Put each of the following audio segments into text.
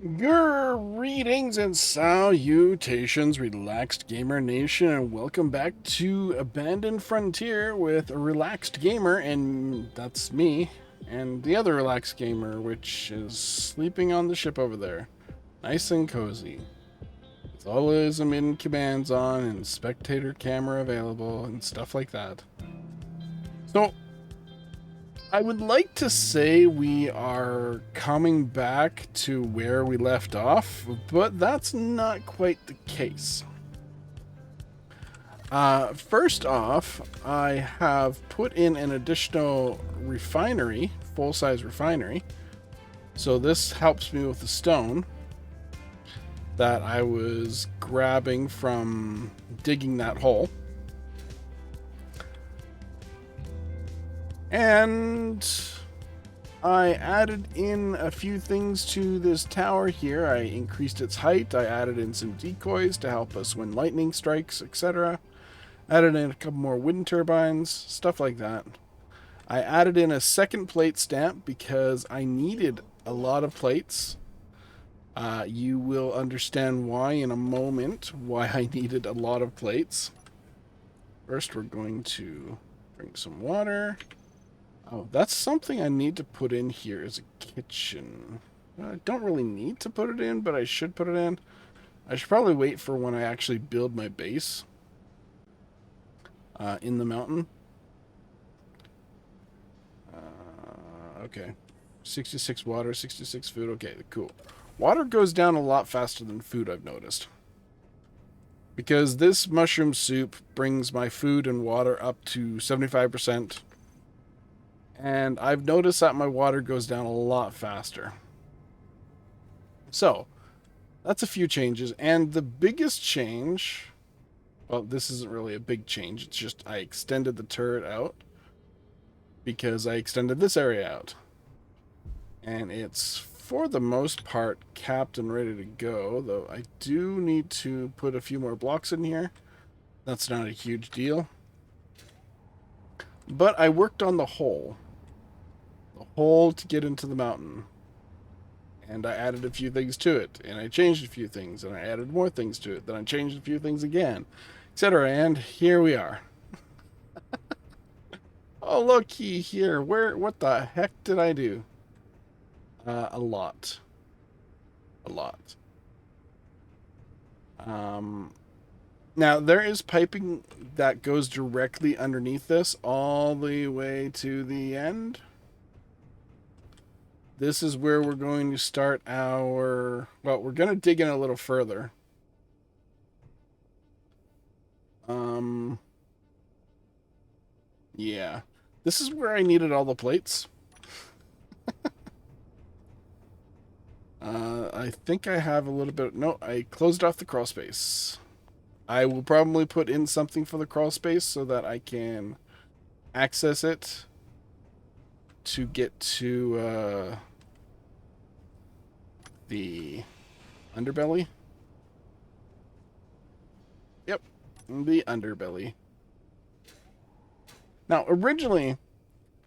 Greetings and salutations, relaxed gamer nation, and welcome back to Abandoned Frontier with a relaxed gamer, and that's me, and the other relaxed gamer, which is sleeping on the ship over there, nice and cozy, with all his admin commands on and spectator camera available and stuff like that. So I would like to say we are coming back to where we left off, but that's not quite the case. First off, I have put in an additional refinery, full-size refinery. So this helps me with the stone that I was grabbing from digging that hole. And I added in a few things to this tower here. I increased its height. I added in some decoys to help us when lightning strikes, etc. Added in a couple more wind turbines, stuff like that. I added in a second plate stamp because I needed a lot of plates. You will understand why in a moment, why I needed a lot of plates. First, we're going to bring some water. Oh, that's something I need to put in here is a kitchen. I don't really need to put it in, but I should put it in. I should probably wait for when I actually build my base in the mountain. Okay. 66 water, 66 food. Okay, cool. Water goes down a lot faster than food, I've noticed. Because this mushroom soup brings my food and water up to 75%. And I've noticed that my water goes down a lot faster. So, that's a few changes. And the biggest change, well, this isn't really a big change. It's just I extended the turret out because I extended this area out. And it's, for the most part, capped and ready to go, though I do need to put a few more blocks in here. That's not a huge deal. But I worked on the hole. The hole to get into the mountain. And I added a few things to it, and I changed a few things, and I added more things to it, then I changed a few things again, etc. And here we are. Oh, looky here. What the heck did I do? A lot. A lot. Now, there is piping that goes directly underneath this all the way to the end. This is where we're going to start our... Well, we're going to dig in a little further. Yeah. This is where I needed all the plates. I think I have a little bit... No, I closed off the crawl space. I will probably put in something for the crawl space so that I can access it to get to the underbelly. Yep, the underbelly. Now, originally,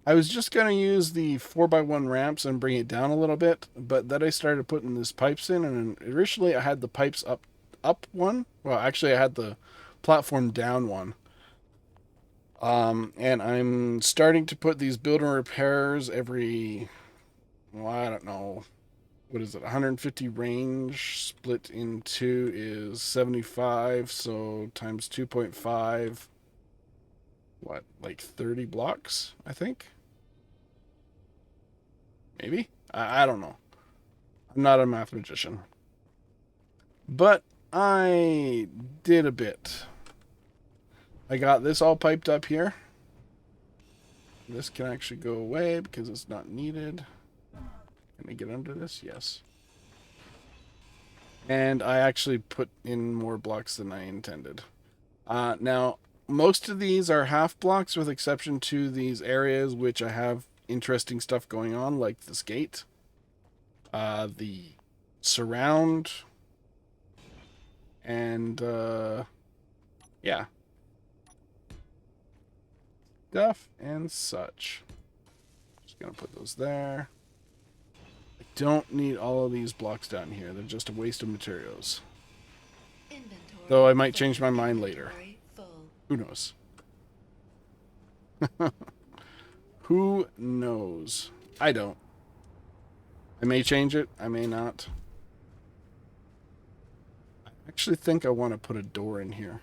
I was just going to use the 4x1 ramps and bring it down a little bit, but then I started putting these pipes in, and originally I had the pipes up one. Well, actually, I had the platform down one. And I'm starting to put these build and repairs every, well, I don't know, what is it, 150 range split in two is 75, so times 2.5, what, like 30 blocks, I think? Maybe? I don't know. I'm not a math magician. But I did a bit. I got this all piped up here. This can actually go away because it's not needed. Can I get under this? Yes. And I actually put in more blocks than I intended. Now, most of these are half blocks with exception to these areas which I have interesting stuff going on, like this gate. The surround. And, yeah. Stuff and such. Just gonna put those there. I don't need all of these blocks down here. They're just a waste of materials. Inventory Though I might full. change my mind later. Inventory full. Who knows? Who knows? I don't. I may change it. I may not. I actually think I want to put a door in here.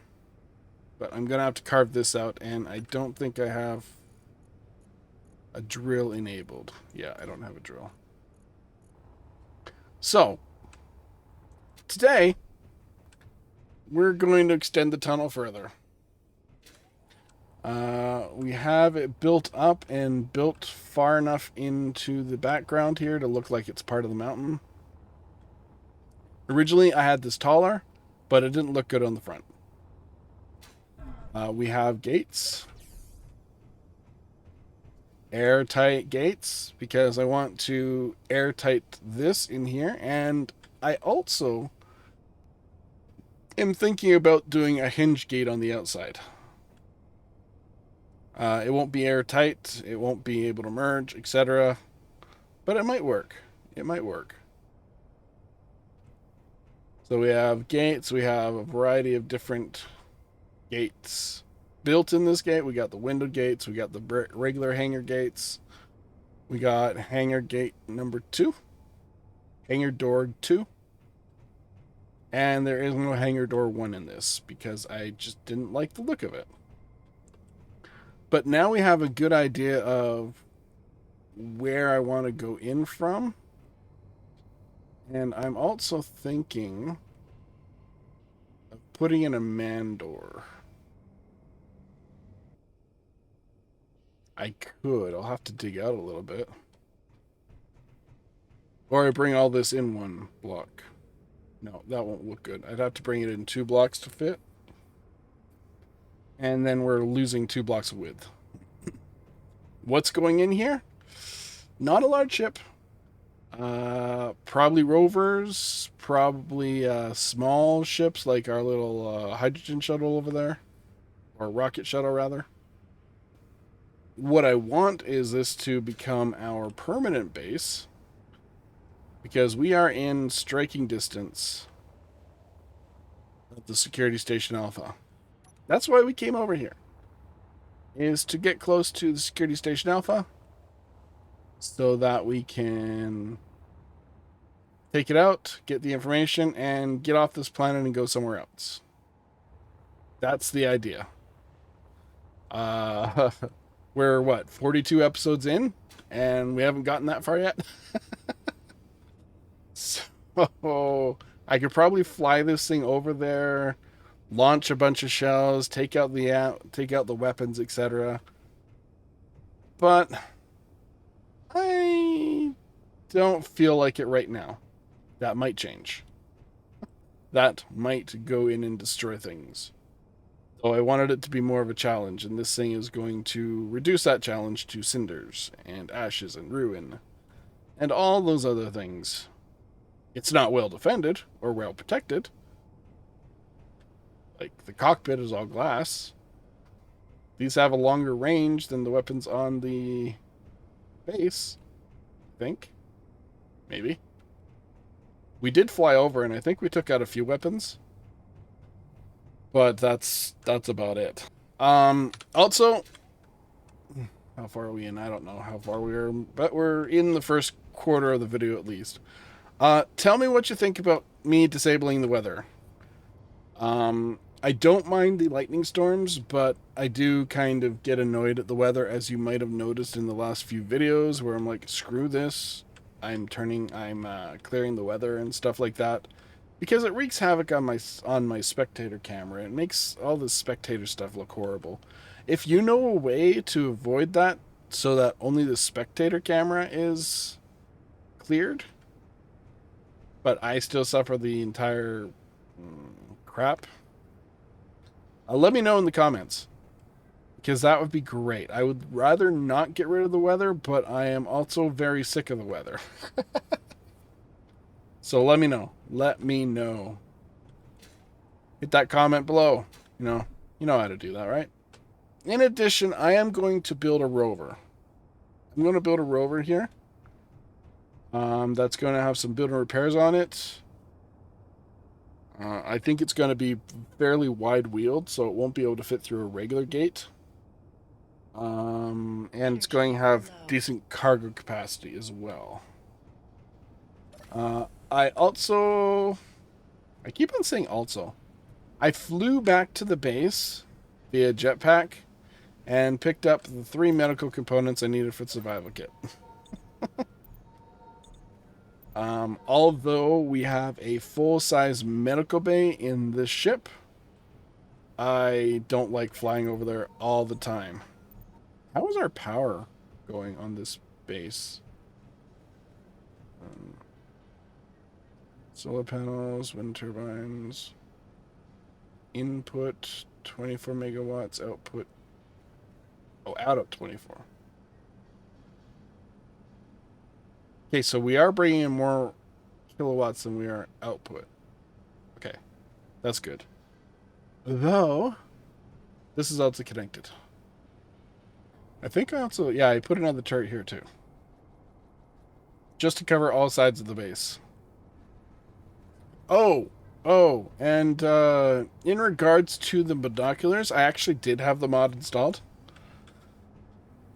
But I'm going to have to carve this out, and I don't think I have a drill enabled. Yeah, I don't have a drill. So, today, we're going to extend the tunnel further. We have it built up and built far enough into the background here to look like it's part of the mountain. Originally, I had this taller, but it didn't look good on the front. We have gates. Airtight gates, because I want to airtight this in here, and I also am thinking about doing a hinge gate on the outside. It won't be airtight, it won't be able to merge, etc. But it might work. It might work. So we have gates, we have a variety of different gates built in this gate. We got the window gates, we got the regular hangar gates. We got hangar gate number 2, hangar door 2. And there is no hangar door 1 in this because I just didn't like the look of it. But now we have a good idea of where I want to go in from. And I'm also thinking of putting in a man door. I could. I'll have to dig out a little bit. Or I bring all this in one block. No, that won't look good. I'd have to bring it in 2 blocks to fit. And then we're losing 2 blocks of width. What's going in here? Not a large ship. Probably rovers. Probably small ships like our little hydrogen shuttle over there. Or rocket shuttle, rather. What I want is this to become our permanent base. Because we are in striking distance of the security station Alpha. That's why we came over here. Is to get close to the security station Alpha. So that we can take it out, get the information, and get off this planet and go somewhere else. That's the idea. We're, what, 42 episodes in? And we haven't gotten that far yet? So, I could probably fly this thing over there, launch a bunch of shells, take out the weapons, etc. But I don't feel like it right now. That might change. That might go in and destroy things. So I wanted it to be more of a challenge, and this thing is going to reduce that challenge to cinders and ashes and ruin and all those other things. It's not well defended or well protected. Like, the cockpit is all glass. These have a longer range than the weapons on the base, I think. Maybe. We did fly over, and I think we took out a few weapons. But that's about it. Also, how far are we in? I don't know how far we are, but we're in the first quarter of the video at least. Tell me what you think about me disabling the weather. I don't mind the lightning storms, but I do kind of get annoyed at the weather, as you might have noticed in the last few videos, where I'm like, screw this. I'm clearing the weather and stuff like that, because it wreaks havoc on my spectator camera. It makes all this spectator stuff look horrible. If you know a way to avoid that, so that only the spectator camera is cleared, but I still suffer the entire crap, let me know in the comments, because that would be great. I would rather not get rid of the weather, but I am also very sick of the weather. So let me know. Let me know. Hit that comment below. You know how to do that, right? In addition, I am going to build a rover. I'm going to build a rover here. That's going to have some building repairs on it. I think it's going to be fairly wide-wheeled, so it won't be able to fit through a regular gate. And it's going to have decent cargo capacity as well. I keep on saying also. I flew back to the base via jetpack and picked up the 3 medical components I needed for the survival kit. Although we have a full-size medical bay in this ship, I don't like flying over there all the time. How is our power going on this base? Solar panels, wind turbines, input 24 megawatts, output. Oh, out of 24. Okay, so we are bringing in more kilowatts than we are output. Okay, that's good. Though, this is also connected. I think I also, yeah, I put another turret here too. Just to cover all sides of the base. And in regards to the binoculars, I actually did have the mod installed.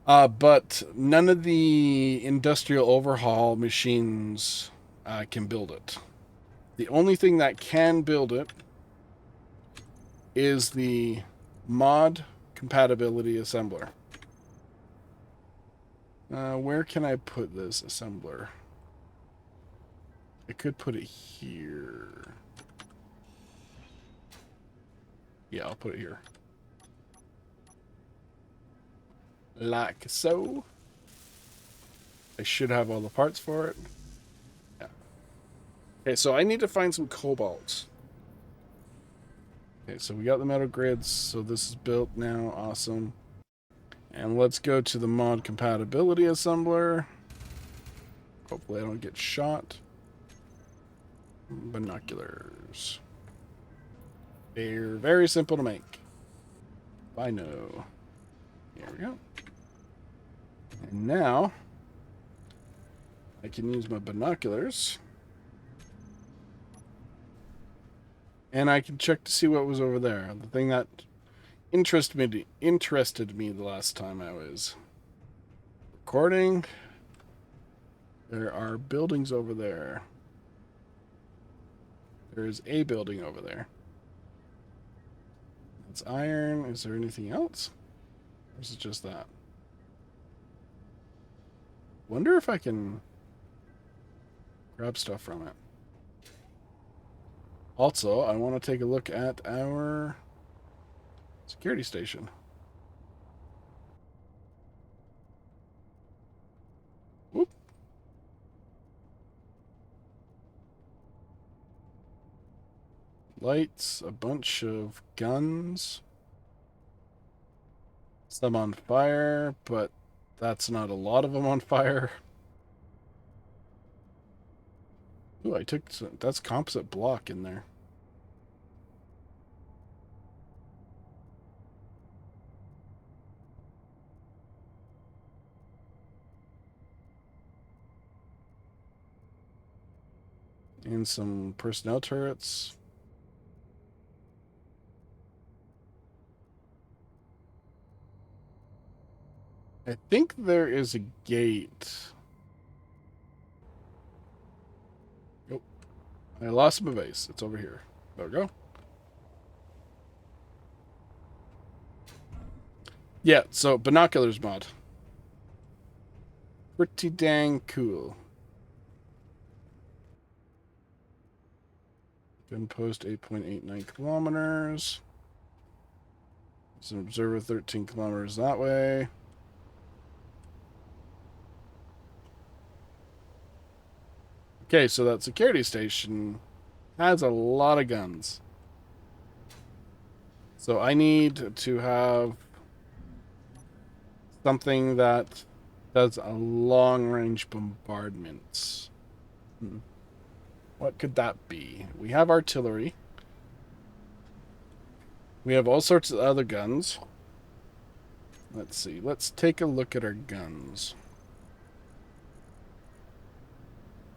But none of the industrial overhaul machines can build it. The only thing that can build it is the mod compatibility assembler. Where can I put this assembler? I could put it here. Yeah, I'll put it here. Like so. I should have all the parts for it. Yeah. Okay, so I need to find some cobalt. Okay, so we got the metal grids, so this is built now. Awesome. And let's go to the mod compatibility assembler. Hopefully I don't get shot. Binoculars. They're very simple to make. I know. Here we go. And now I can use my binoculars. And I can check to see what was over there. The thing that interested me the last time I was recording. There are buildings over there. There is a building over there. It's iron. Is there anything else? Or is it just that? Wonder if I can grab stuff from it. Also, I want to take a look at our security station. Whoop. Lights, a bunch of guns. Some on fire, but that's not a lot of them on fire. Ooh, I took some, that's composite block in there. And some personnel turrets. I think there is a gate. Nope. I lost my base. It's over here. There we go. Yeah, so binoculars mod. Pretty dang cool. Gun post 8.89 kilometers. There's an observer 13 kilometers that way. Okay, so that security station has a lot of guns. So I need to have something that does a long-range bombardment. What could that be? We have artillery. We have all sorts of other guns. Let's see. Let's take a look at our guns.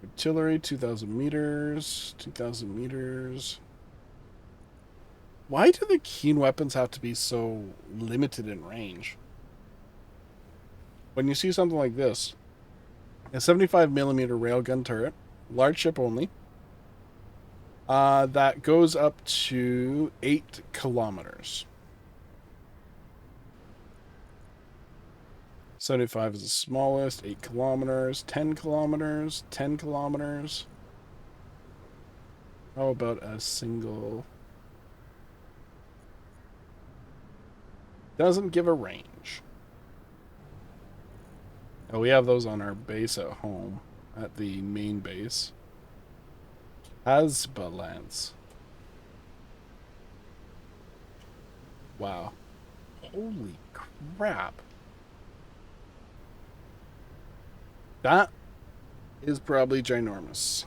Artillery, 2,000 meters. 2,000 meters. Why do the keen weapons have to be so limited in range? When you see something like this, a 75 millimeter railgun turret, large ship only, that goes up to 8 kilometers. 75 is the smallest, 8 kilometers, 10 kilometers, 10 kilometers. How about a single? Doesn't give a range. Oh, we have those on our base at home, at the main base. Asbalance. Wow. Holy crap. That is probably ginormous.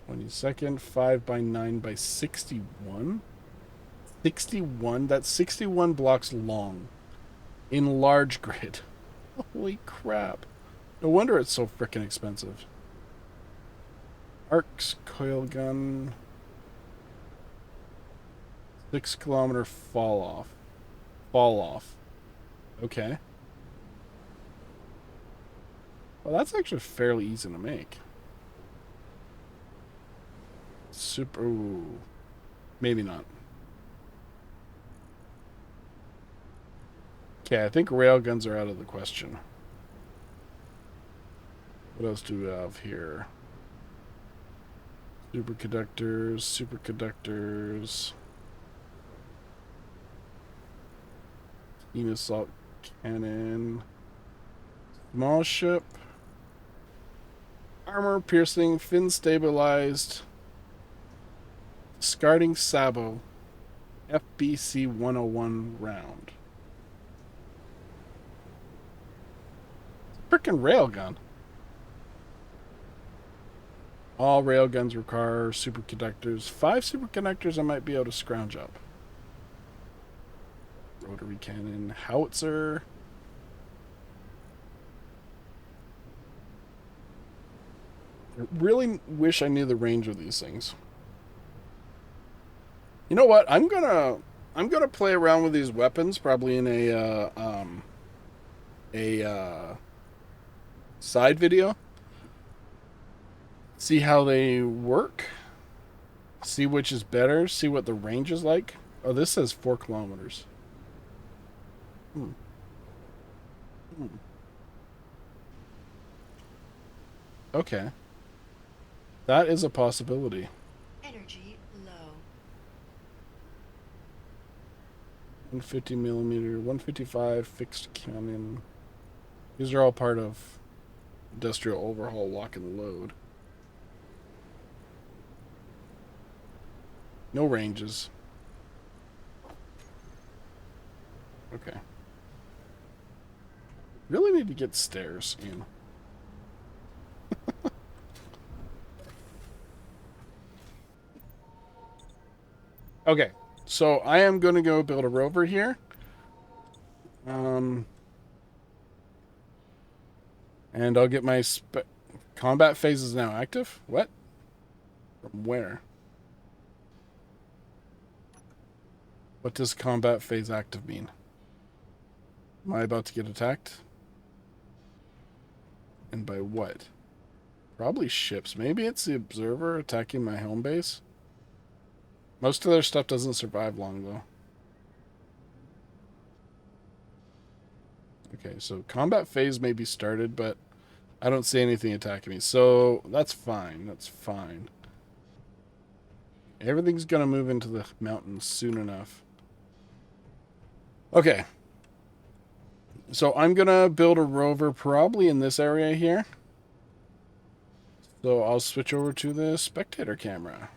22nd, 5 by 9 by 61. 61? That's 61 blocks long. In large grid. Holy crap. No wonder it's so frickin' expensive. Arcs, coil gun. 6 kilometer fall off. Fall off. Okay. Well, that's actually fairly easy to make. Super. Ooh. Maybe not. Okay, I think railguns are out of the question. What else do we have here? Superconductors, superconductors. Steam assault cannon. Small ship. Armor piercing, fin stabilized. Discarding Sabo. FBC 101 round. Frickin' railgun. All railguns require superconductors. 5 superconductors I might be able to scrounge up. Rotary cannon. Howitzer. I really wish I knew the range of these things. You know what? I'm gonna play around with these weapons probably in a side video. See how they work. See which is better. See what the range is like. Oh, this says 4 kilometers. Okay. That is a possibility. Energy low. 150 millimeter, 155 fixed cannon. These are all part of industrial overhaul lock and load. No ranges. Okay. Really need to get stairs in. Okay, so I am going to go build a rover here. And I'll get my combat phase is now active. What? From where? What does combat phase active mean? Am I about to get attacked? And by what? Probably ships. Maybe it's the observer attacking my home base. Most of their stuff doesn't survive long, though. Okay, so combat phase may be started, but I don't see anything attacking me. So that's fine. That's fine. Everything's going to move into the mountains soon enough. Okay. So I'm going to build a rover probably in this area here. So I'll switch over to the spectator camera.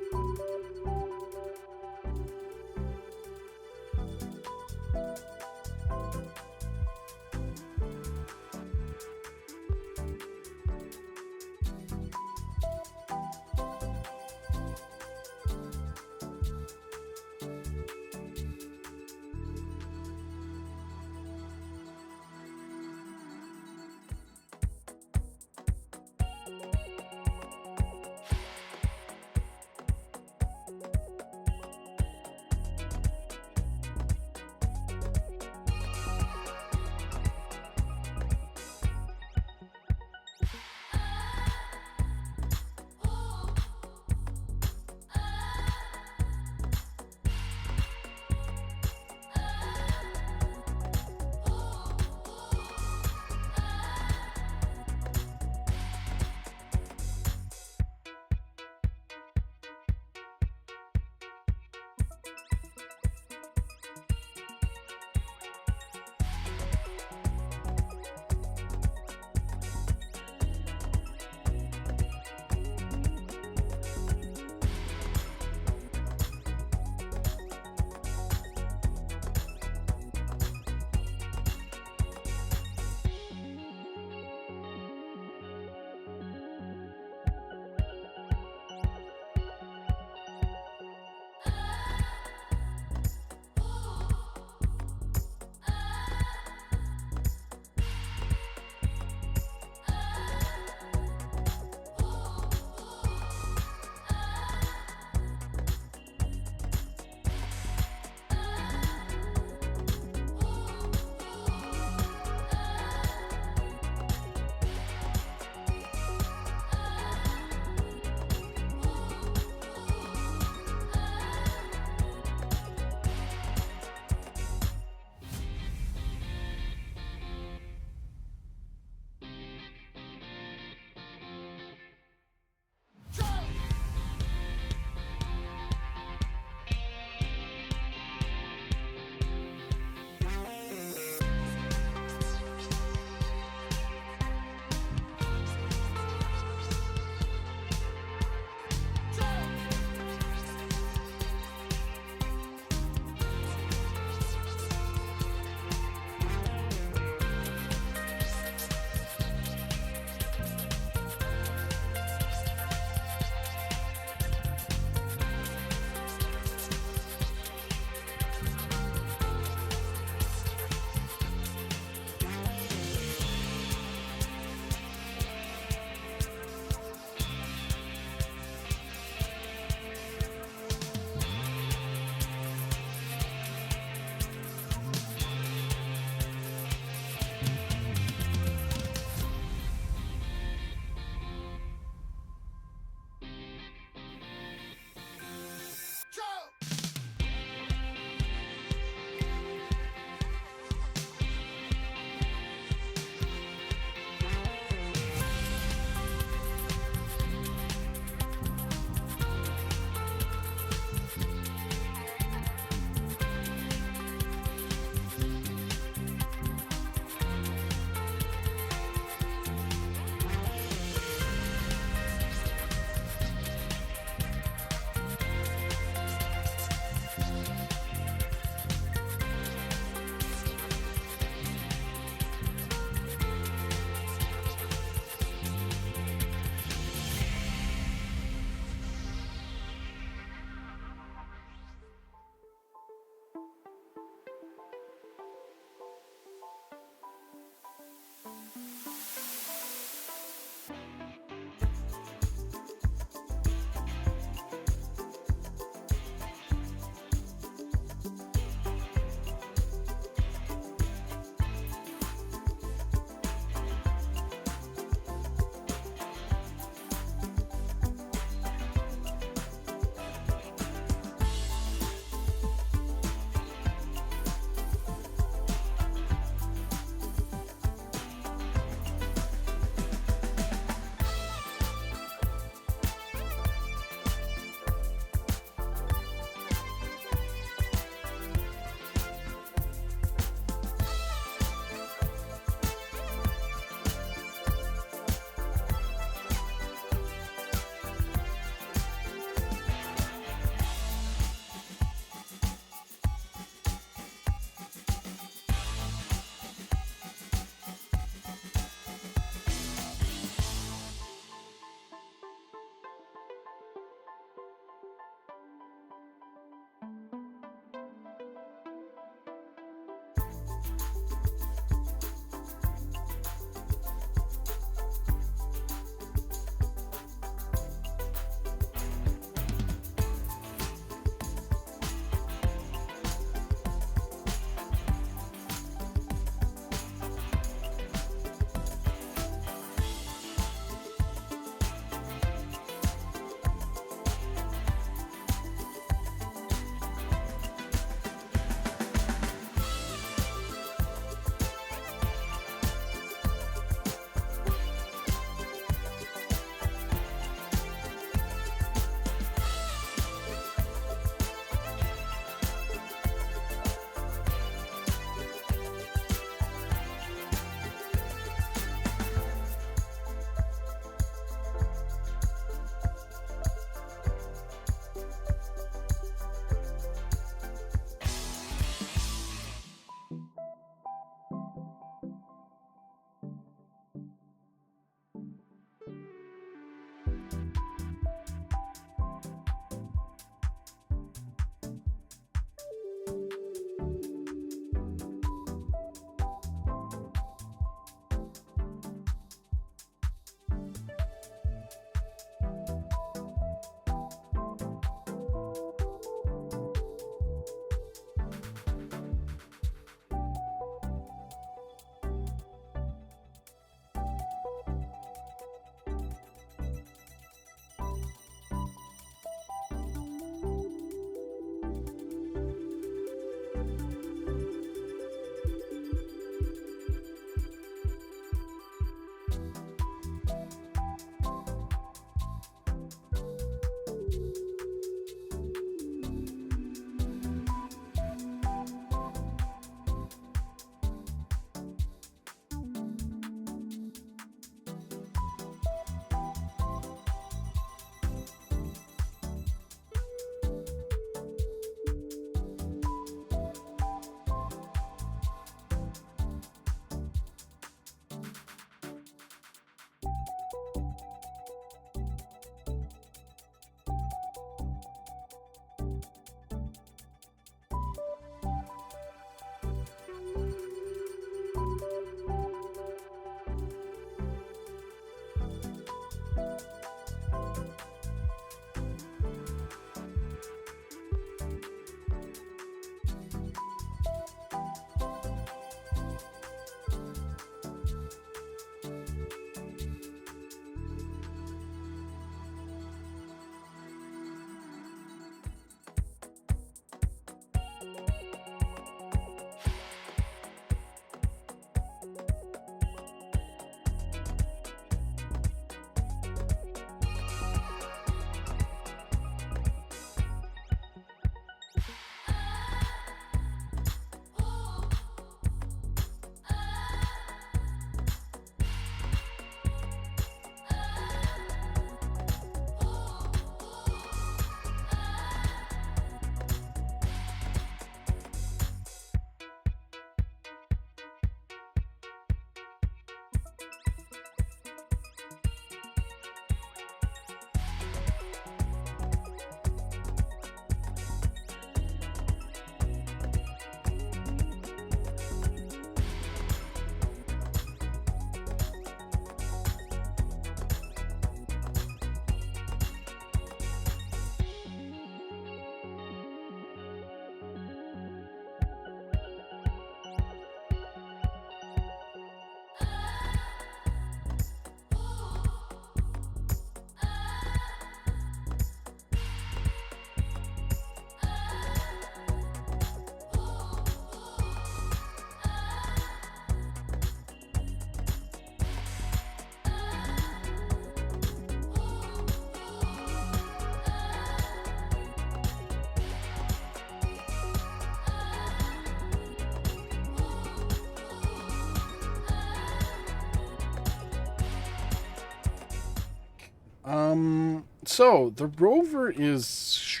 So the rover is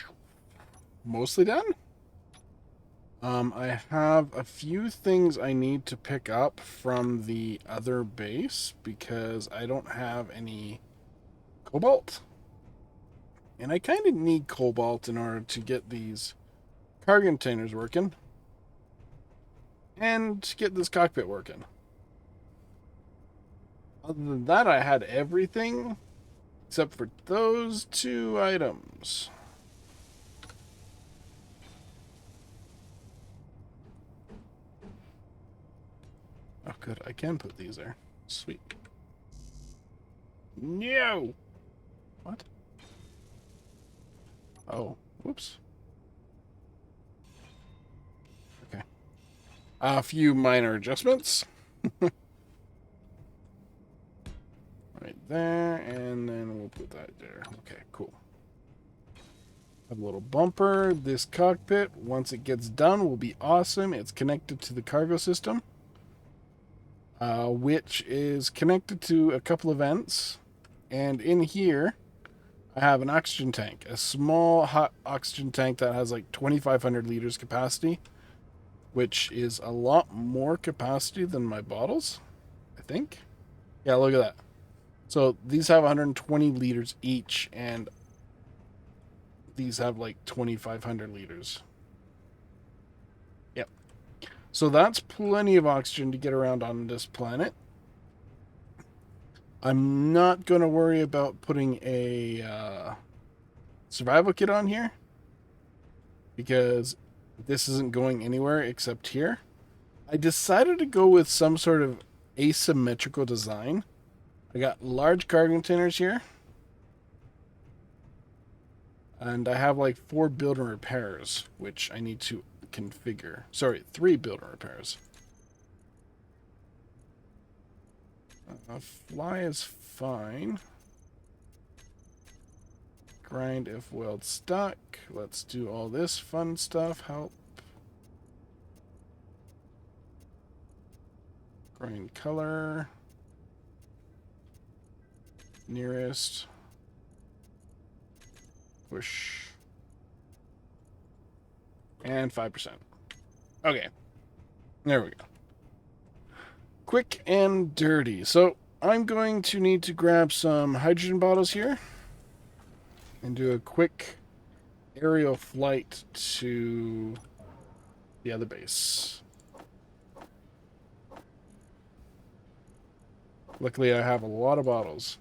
mostly done. I have a few things I need to pick up from the other base because I don't have any cobalt. And I kind of need cobalt in order to get these cargo containers working and to get this cockpit working. Other than that, I had everything except for those two items. Oh, good. I can put these there. Sweet. No! What? Oh, whoops. Okay. A few minor adjustments. Right there, and then we'll put that there. Okay, cool. Have a little bumper. This cockpit, once it gets done, will be awesome. It's connected to the cargo system, which is connected to a couple of vents. And in here, I have an oxygen tank, a small hot oxygen tank that has like 2,500 liters capacity, which is a lot more capacity than my bottles, I think. Yeah, look at that. So these have 120 liters each, and these have like 2,500 liters. Yep. So that's plenty of oxygen to get around on this planet. I'm not going to worry about putting a survival kit on here because this isn't going anywhere except here. I decided to go with some sort of asymmetrical design. I got large cargo containers here. And I have like 4 build and repairs, which I need to configure. Sorry, 3 build and repairs. Fly is fine. Grind if weld stuck. Let's do all this fun stuff. Help. Grind color. Nearest. Push. And 5%. Okay. There we go. Quick and dirty. So I'm going to need to grab some hydrogen bottles here and do a quick aerial flight to the other base. Luckily, I have a lot of bottles.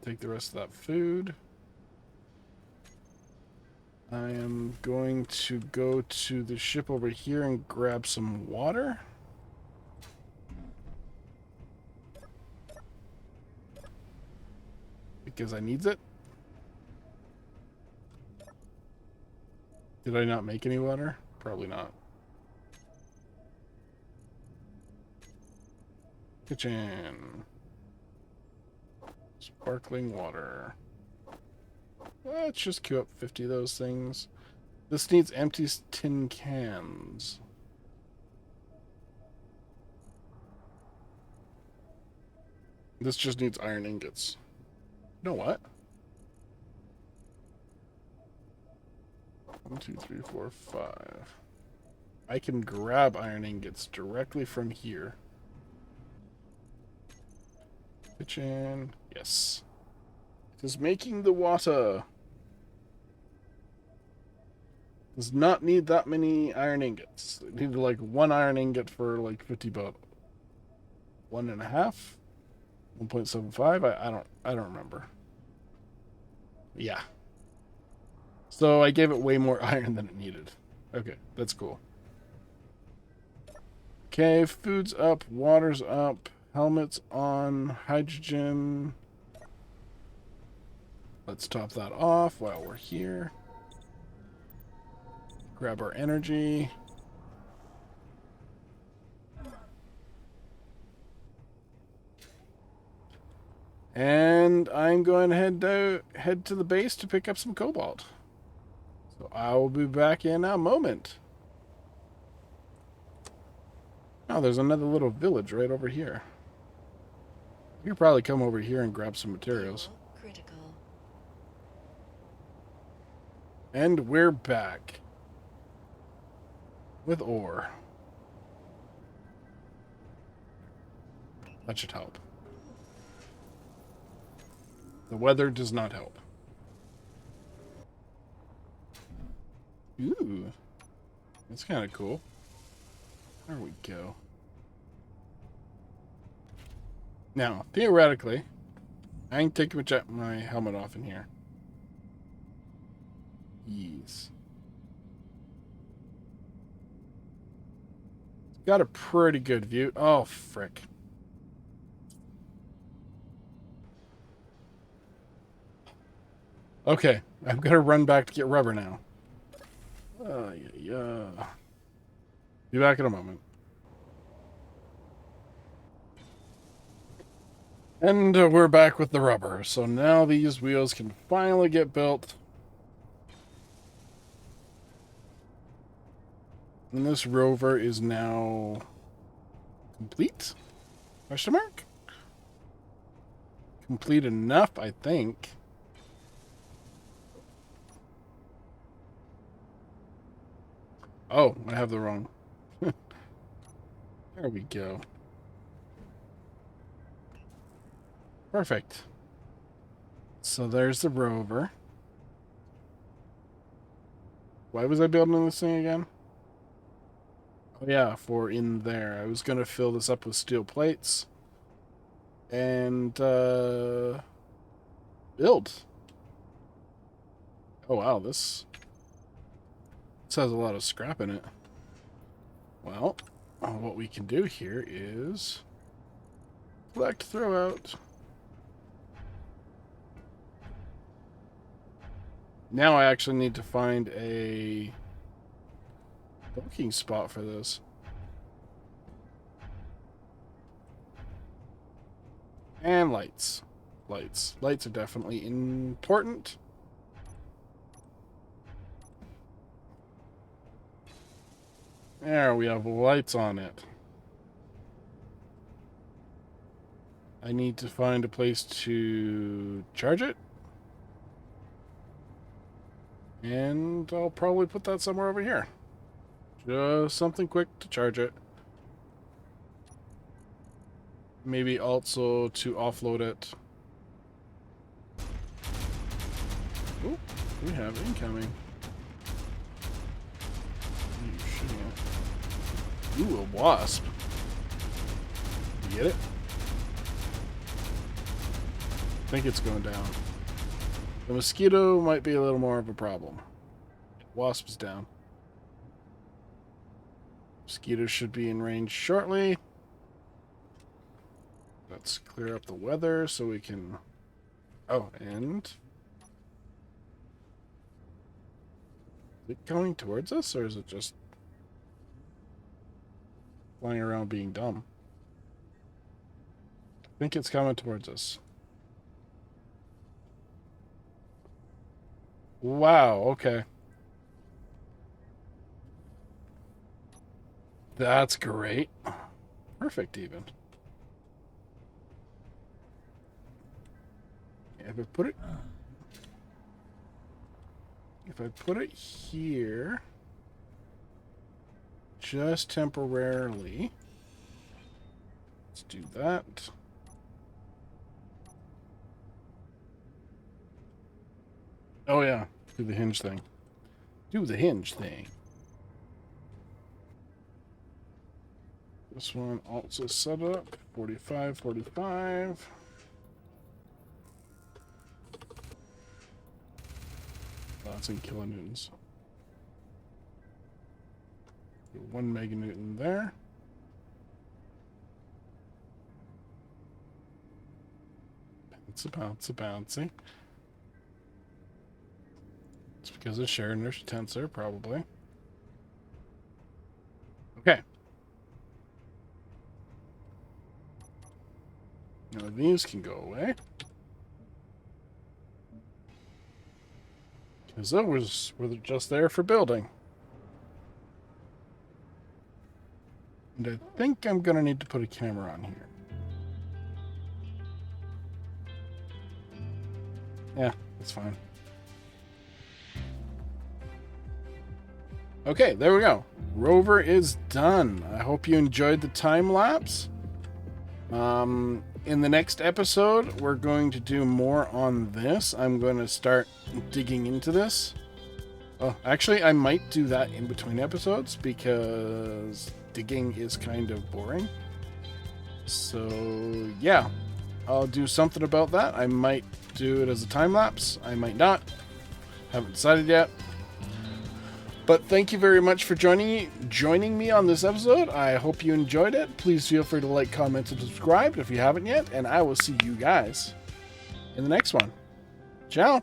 Take the rest of that food. I am going to go to the ship over here and grab some water. Because I needs it. Did I not make any water? Probably not. Kitchen. Sparkling water. Let's just queue up 50 of those things. This needs empty tin cans. This just needs iron ingots. You know what? 1, 2, 3, 4, 5. I can grab iron ingots directly from here. Kitchen. Yes. It is making the water. Does not need that many iron ingots. It needed like 1 iron ingot for like 50 bottles. 1.5? 1.75? I don't remember. Yeah. So I gave it way more iron than it needed. Okay, that's cool. Okay, food's up, water's up, helmet's on, hydrogen. Let's top that off while we're here. Grab our energy. And I'm going to head to the base to pick up some cobalt. So I will be back in a moment. Oh, there's another little village right over here. We could probably come over here and grab some materials. Fuel critical. And we're back. With ore. That should help. The weather does not help. Ooh. That's kind of cool. There we go. Now, theoretically, I can take my helmet off in here. Yes. Got a pretty good view. Oh, frick. Okay, I'm gonna run back to get rubber now. Yeah. Be back in a moment. And we're back with the rubber. So now these wheels can finally get built. And this rover is now complete? Question mark? Complete enough, I think. Oh, I have the wrong. There we go. Perfect. So there's the rover. Why was I building this thing again? Oh yeah, for in there. I was going to fill this up with steel plates. And, build. Oh wow, this has a lot of scrap in it. Well, what we can do here is collect, throw out. Now I actually need to find a docking spot for this. And lights. Lights are definitely important. There, we have lights on it. I need to find a place to charge it. And I'll probably put that somewhere over here. Just something quick to charge it. Maybe also to offload it. Oh, we have incoming. Ooh, a wasp. You get it? I think it's going down. The mosquito might be a little more of a problem. Wasp is down. Mosquito should be in range shortly. Let's clear up the weather so we can... Oh, and... Is it coming towards us, or is it just flying around being dumb? I think it's coming towards us. Wow, okay. That's great. Perfect, even. If I put it here, just temporarily, let's do that. Oh yeah, do the hinge thing. Do the hinge thing. This one also set up 45, 45. That's in kilonewtons. 1 meganewton there. Bouncy, bouncy. It's because of shared inertia tensor, probably. Okay. Now these can go away. Because those were just there for building. And I think I'm going to need to put a camera on here. Yeah, that's fine. Okay, there we go. Rover is done. I hope you enjoyed the time lapse. In the next episode, we're going to do more on this. I'm going to start digging into this. Oh, actually, I might do that in between episodes because digging is kind of boring. So, yeah, I'll do something about that. I might do it as a time lapse. I might not. Haven't decided yet. But thank you very much for joining me on this episode. I hope you enjoyed it. Please feel free to like, comment, and subscribe if you haven't yet. And I will see you guys in the next one. Ciao.